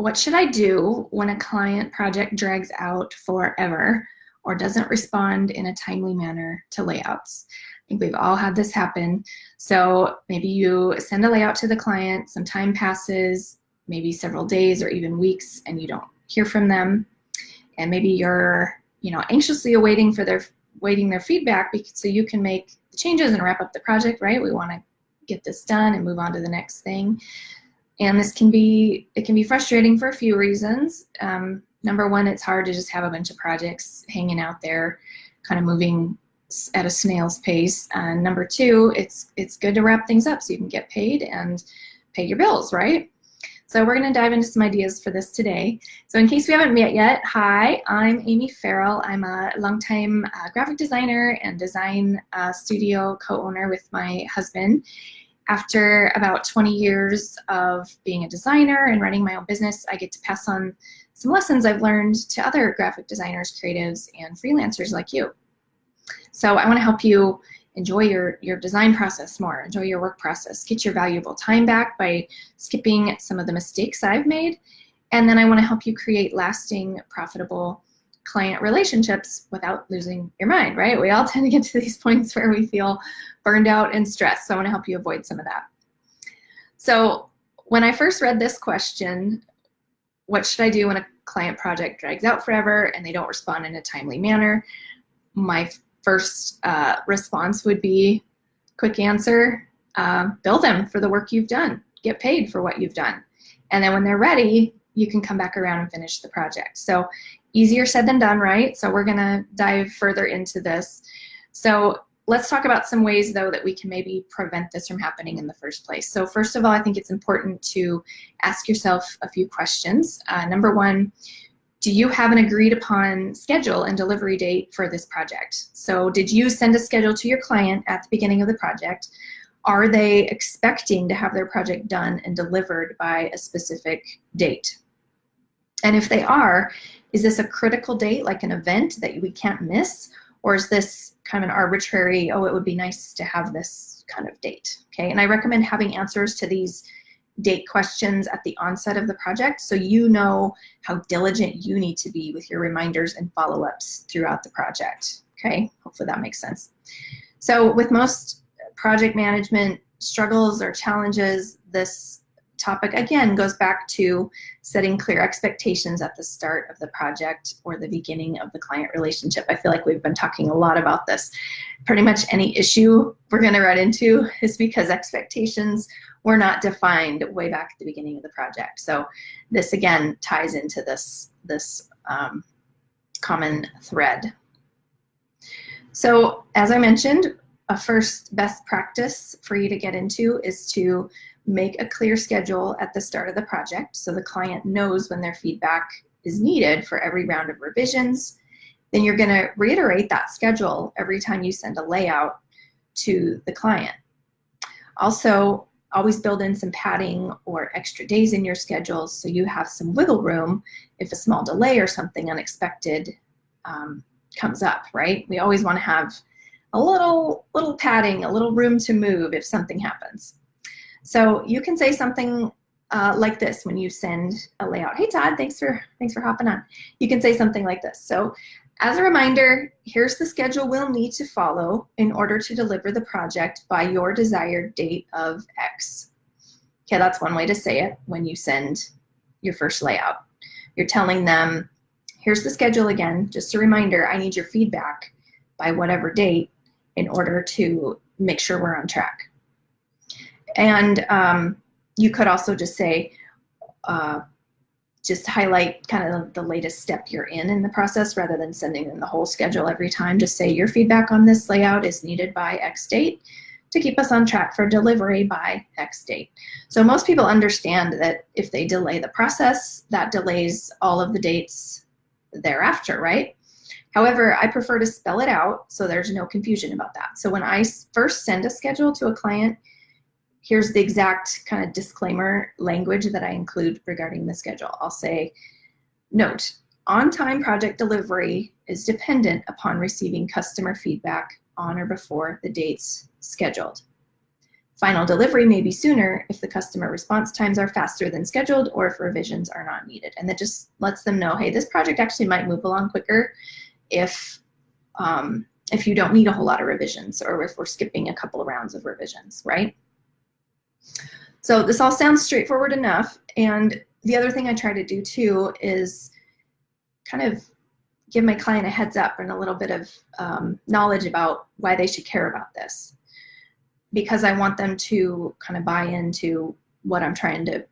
what should I do when a client project drags out forever or doesn't respond in a timely manner to layouts? I think we've all had this happen. So maybe you send a layout to the client, some time passes, maybe several days or even weeks, and you don't hear from them. And maybe you're, anxiously awaiting for their feedback so you can make the changes and wrap up the project, right? We want to get this done and move on to the next thing. And it can be frustrating for a few reasons. Number one, it's hard to just have a bunch of projects hanging out there, kind of moving at a snail's pace. And number two, it's good to wrap things up so you can get paid and pay your bills, right? So we're going to dive into some ideas for this today. So in case we haven't met yet, hi, I'm Amy Farrell. I'm a longtime graphic designer and design studio co-owner with my husband. After about 20 years of being a designer and running my own business, I get to pass on some lessons I've learned to other graphic designers, creatives, and freelancers like you. So I want to help you enjoy your design process more, enjoy your work process, get your valuable time back by skipping some of the mistakes I've made. And then I want to help you create lasting, profitable client relationships without losing your mind, right? We all tend to get to these points where we feel burned out and stressed. So I want to help you avoid some of that. So when I first read this question, what should I do when a client project drags out forever and they don't respond in a timely manner? My first response would be, quick answer, bill them for the work you've done. Get paid for what you've done. And then when they're ready, you can come back around and finish the project. So easier said than done, right? So we're gonna dive further into this. So let's talk about some ways though that we can maybe prevent this from happening in the first place. So first of all, I think it's important to ask yourself a few questions. Number one, do you have an agreed upon schedule and delivery date for this project? So did you send a schedule to your client at the beginning of the project? Are they expecting to have their project done and delivered by a specific date? And if they are, is this a critical date, like an event that we can't miss? Or is this kind of an arbitrary, oh, it would be nice to have this kind of date, okay? And I recommend having answers to these date questions at the onset of the project so you know how diligent you need to be with your reminders and follow-ups throughout the project, okay? Hopefully that makes sense. So with most project management struggles or challenges, this topic again goes back to setting clear expectations at the start of the project or the beginning of the client relationship. I feel like we've been talking a lot about this. Pretty much any issue we're going to run into is because expectations were not defined way back at the beginning of the project. So this again ties into this common thread. So as I mentioned, a first best practice for you to get into is to make a clear schedule at the start of the project so the client knows when their feedback is needed for every round of revisions. Then you're going to reiterate that schedule every time you send a layout to the client. Also, always build in some padding or extra days in your schedule so you have some wiggle room if a small delay or something unexpected comes up, right? We always want to have a little padding, a little room to move if something happens. So you can say something like this when you send a layout. Hey Todd, thanks for hopping on. You can say something like this. So as a reminder, here's the schedule we'll need to follow in order to deliver the project by your desired date of X. Okay, that's one way to say it when you send your first layout. You're telling them, here's the schedule again, just a reminder, I need your feedback by whatever date in order to make sure we're on track. And you could also just say, just highlight kind of the latest step you're in the process rather than sending them the whole schedule every time. Just say your feedback on this layout is needed by X date to keep us on track for delivery by X date. So most people understand that if they delay the process, that delays all of the dates thereafter, right? However, I prefer to spell it out so there's no confusion about that. So when I first send a schedule to a client, here's the exact kind of disclaimer language that I include regarding the schedule. I'll say, note, on-time project delivery is dependent upon receiving customer feedback on or before the dates scheduled. Final delivery may be sooner if the customer response times are faster than scheduled or if revisions are not needed. And that just lets them know, hey, this project actually might move along quicker if you don't need a whole lot of revisions, or if we're skipping a couple of rounds of revisions, right? So this all sounds straightforward enough. And the other thing I try to do too is kind of give my client a heads up and a little bit of knowledge about why they should care about this, because I want them to kind of buy into what I'm trying to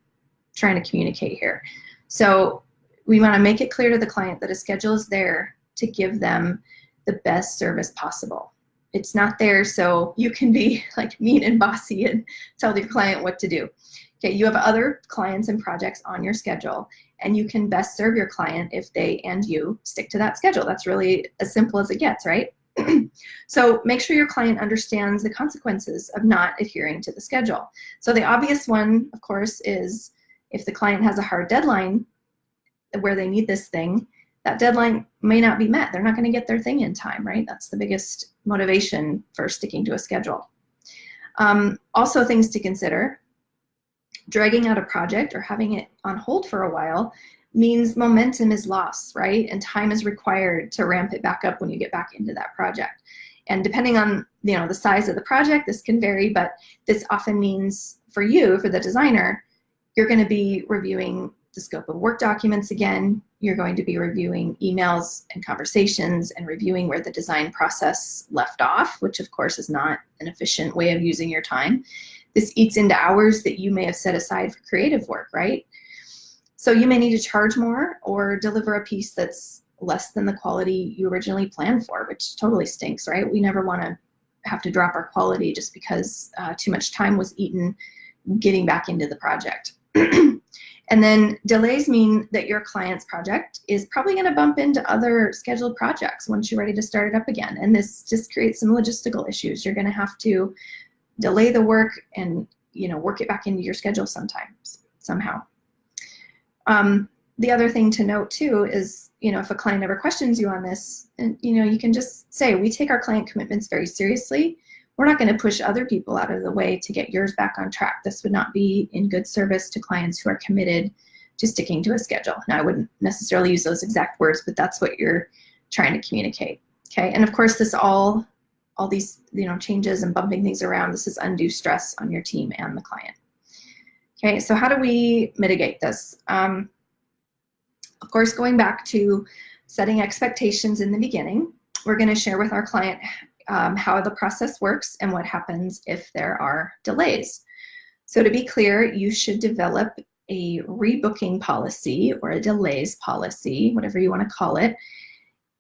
communicate here. So we want to make it clear to the client that a schedule is there to give them the best service possible. It's not there so you can be like mean and bossy and tell your client what to do. Okay, you have other clients and projects on your schedule, and you can best serve your client if they and you stick to that schedule. That's really as simple as it gets, right? So make sure your client understands the consequences of not adhering to the schedule. So the obvious one, of course, is if the client has a hard deadline where they need this thing, that deadline may not be met. They're not going to get their thing in time, right? That's the biggest motivation for sticking to a schedule. Also, things to consider: dragging out a project or having it on hold for a while means momentum is lost, right? And time is required to ramp it back up when you get back into that project. And depending on the size of the project, this can vary, but this often means for you, for the designer, you're going to be reviewing the scope of work documents again. You're going to be reviewing emails and conversations and reviewing where the design process left off, which of course is not an efficient way of using your time. This eats into hours that you may have set aside for creative work, right? So you may need to charge more or deliver a piece that's less than the quality you originally planned for, which totally stinks, right? We never want to have to drop our quality just because too much time was eaten getting back into the project. And then delays mean that your client's project is probably going to bump into other scheduled projects once you're ready to start it up again. And this just creates some logistical issues. You're going to have to delay the work and work it back into your schedule somehow. The other thing to note too is, if a client ever questions you on this, and you can just say, we take our client commitments very seriously. We're not going to push other people out of the way to get yours back on track. This would not be in good service to clients who are committed to sticking to a schedule. Now, I wouldn't necessarily use those exact words, but that's what you're trying to communicate. Okay, and of course, this all these changes and bumping things around, this is undue stress on your team and the client. Okay, so how do we mitigate this? Of course, going back to setting expectations in the beginning, we're going to share with our client how the process works and what happens if there are delays. So to be clear, you should develop a rebooking policy or a delays policy, whatever you want to call it.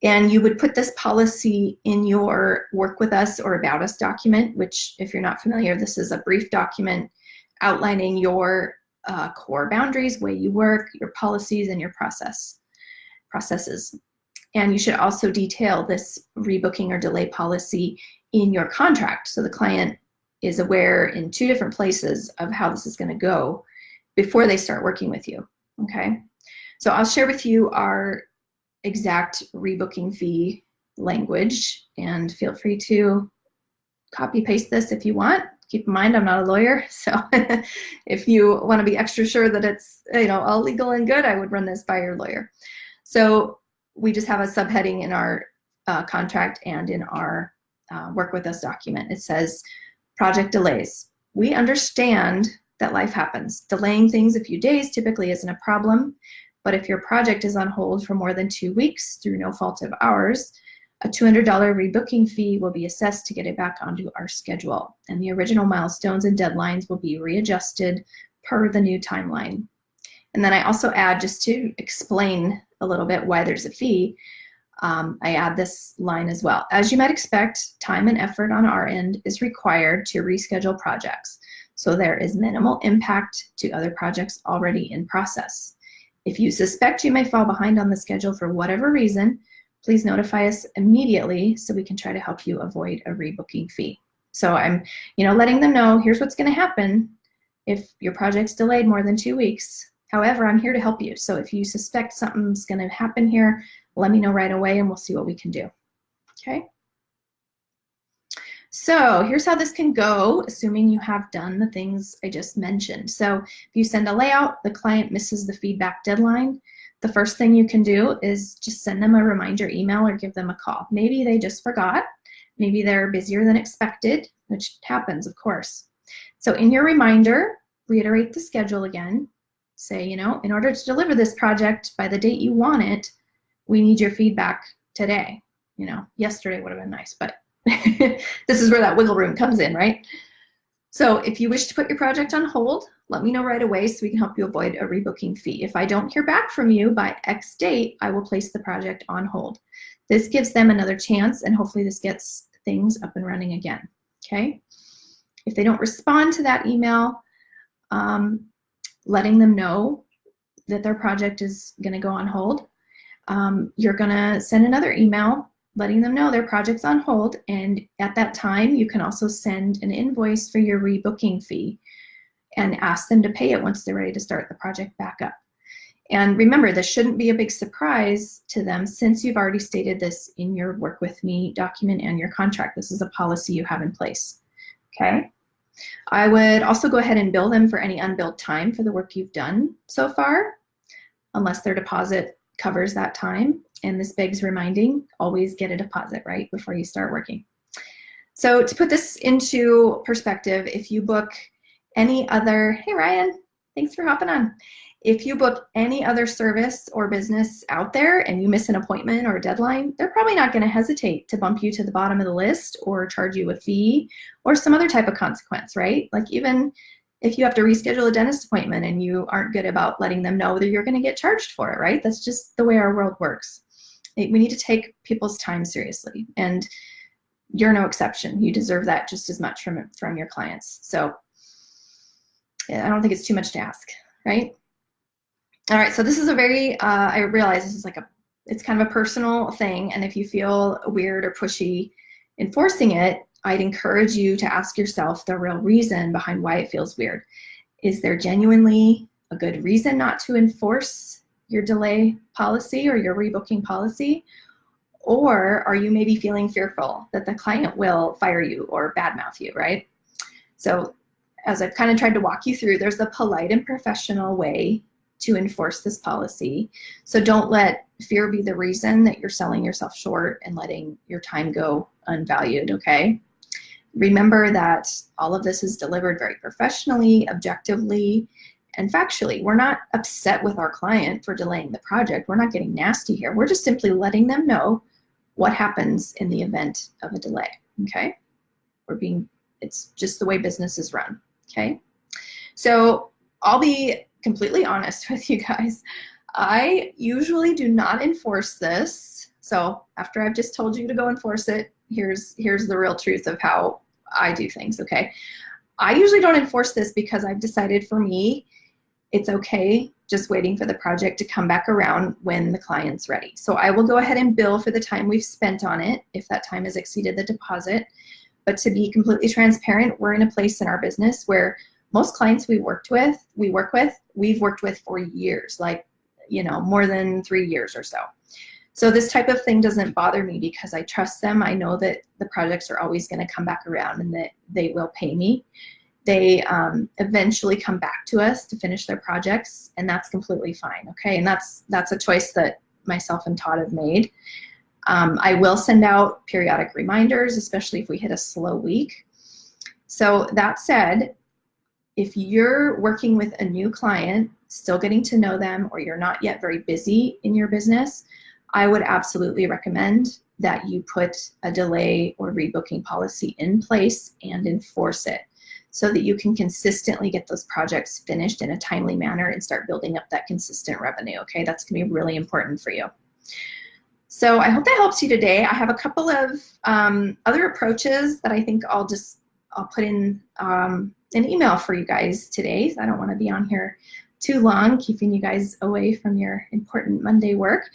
And you would put this policy in your work with us or about us document, which, if you're not familiar, this is a brief document outlining your core boundaries, way you work, your policies, and your processes. And you should also detail this rebooking or delay policy in your contract, so the client is aware in 2 different places of how this is going to go before they start working with you. Okay, so I'll share with you our exact rebooking fee language, and feel free to copy paste this if you want. Keep in mind, I'm not a lawyer, so if you want to be extra sure that it's all legal and good, I would run this by your lawyer. So we just have a subheading in our contract and in our work with us document. It says, project delays. We understand that life happens. Delaying things a few days typically isn't a problem, but if your project is on hold for more than 2 weeks through no fault of ours, a $200 rebooking fee will be assessed to get it back onto our schedule, and the original milestones and deadlines will be readjusted per the new timeline. And then I also add, just to explain a little bit why there's a fee, I add this line as well. As you might expect, time and effort on our end is required to reschedule projects, so there is minimal impact to other projects already in process. If you suspect you may fall behind on the schedule for whatever reason, please notify us immediately so we can try to help you avoid a rebooking fee. So I'm, letting them know, here's what's going to happen if your project's delayed more than 2 weeks. However, I'm here to help you. So if you suspect something's going to happen here, let me know right away and we'll see what we can do. Okay? So here's how this can go, assuming you have done the things I just mentioned. So if you send a layout, the client misses the feedback deadline, the first thing you can do is just send them a reminder email or give them a call. Maybe they just forgot. Maybe they're busier than expected, which happens, of course. So in your reminder, reiterate the schedule again. Say, you know, in order to deliver this project by the date you want it, we need your feedback today. You know, yesterday would have been nice, but this is where that wiggle room comes in, right? So if you wish to put your project on hold, let me know right away so we can help you avoid a rebooking fee. If I don't hear back from you by X date, I will place the project on hold. This gives them another chance, and hopefully this gets things up and running again, okay? If they don't respond to that email, letting them know that their project is gonna go on hold, you're gonna send another email letting them know their project's on hold, and at that time you can also send an invoice for your rebooking fee and ask them to pay it once they're ready to start the project back up. And remember, this shouldn't be a big surprise to them since you've already stated this in your Work With Me document and your contract. This is a policy you have in place, okay? I would also go ahead and bill them for any unbilled time for the work you've done so far, unless their deposit covers that time. And this begs reminding, always get a deposit, right, before you start working. So to put this into perspective, if you book any other, hey Ryan, thanks for hopping on. If you book any other service or business out there and you miss an appointment or a deadline, they're probably not going to hesitate to bump you to the bottom of the list or charge you a fee or some other type of consequence, right? Like even if you have to reschedule a dentist appointment and you aren't good about letting them know that you're going to get charged for it, right? That's just the way our world works. We need to take people's time seriously, and you're no exception. You deserve that just as much from your clients. So yeah, I don't think it's too much to ask, right? All right, so this is a very, I realize this is like it's kind of a personal thing, and if you feel weird or pushy enforcing it, I'd encourage you to ask yourself the real reason behind why it feels weird. Is there genuinely a good reason not to enforce your delay policy or your rebooking policy? Or are you maybe feeling fearful that the client will fire you or badmouth you, right? So as I've kind of tried to walk you through, there's a polite and professional way to enforce this policy. So don't let fear be the reason that you're selling yourself short and letting your time go unvalued, okay? Remember that all of this is delivered very professionally, objectively, and factually. We're not upset with our client for delaying the project. We're not getting nasty here. We're just simply letting them know what happens in the event of a delay, okay? It's just the way business is run, okay? So I'll be completely honest with you guys. I usually do not enforce this. So after I've just told you to go enforce it, here's the real truth of how I do things, okay? I usually don't enforce this because I've decided for me, it's okay just waiting for the project to come back around when the client's ready. So I will go ahead and bill for the time we've spent on it if that time has exceeded the deposit. But to be completely transparent, we're in a place in our business where most clients we've worked with for years, like, you know, more than 3 years or so. So this type of thing doesn't bother me because I trust them. I know that the projects are always going to come back around and that they will pay me. They eventually come back to us to finish their projects, and that's completely fine, okay? And that's a choice that myself and Todd have made. I will send out periodic reminders, especially if we hit a slow week. So that said, if you're working with a new client, still getting to know them, or you're not yet very busy in your business, I would absolutely recommend that you put a delay or rebooking policy in place and enforce it so that you can consistently get those projects finished in a timely manner and start building up that consistent revenue, okay? That's gonna be really important for you. So I hope that helps you today. I have a couple of other approaches that I think I'll put in an email for you guys today. I don't want to be on here too long, keeping you guys away from your important Monday work.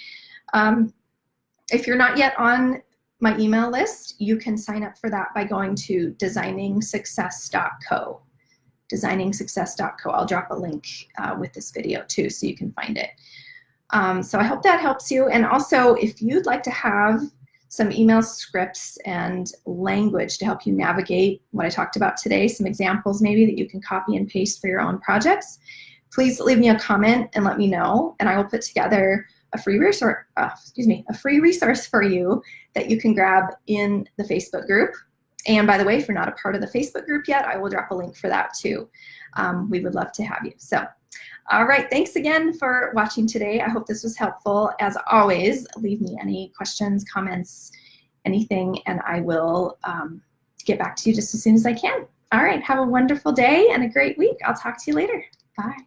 If you're not yet on my email list, you can sign up for that by going to designingsuccess.co. Designingsuccess.co. I'll drop a link with this video too, so you can find it. So I hope that helps you. And also, if you'd like to have some email scripts and language to help you navigate what I talked about today, some examples maybe that you can copy and paste for your own projects. Please leave me a comment and let me know, and I will put together a free resource, for you that you can grab in the Facebook group. And by the way, if you're not a part of the Facebook group yet, I will drop a link for that too. We would love to have you. So, all right, thanks again for watching today. I hope this was helpful. As always, leave me any questions, comments, anything, and I will get back to you just as soon as I can. All right, have a wonderful day and a great week. I'll talk to you later. Bye.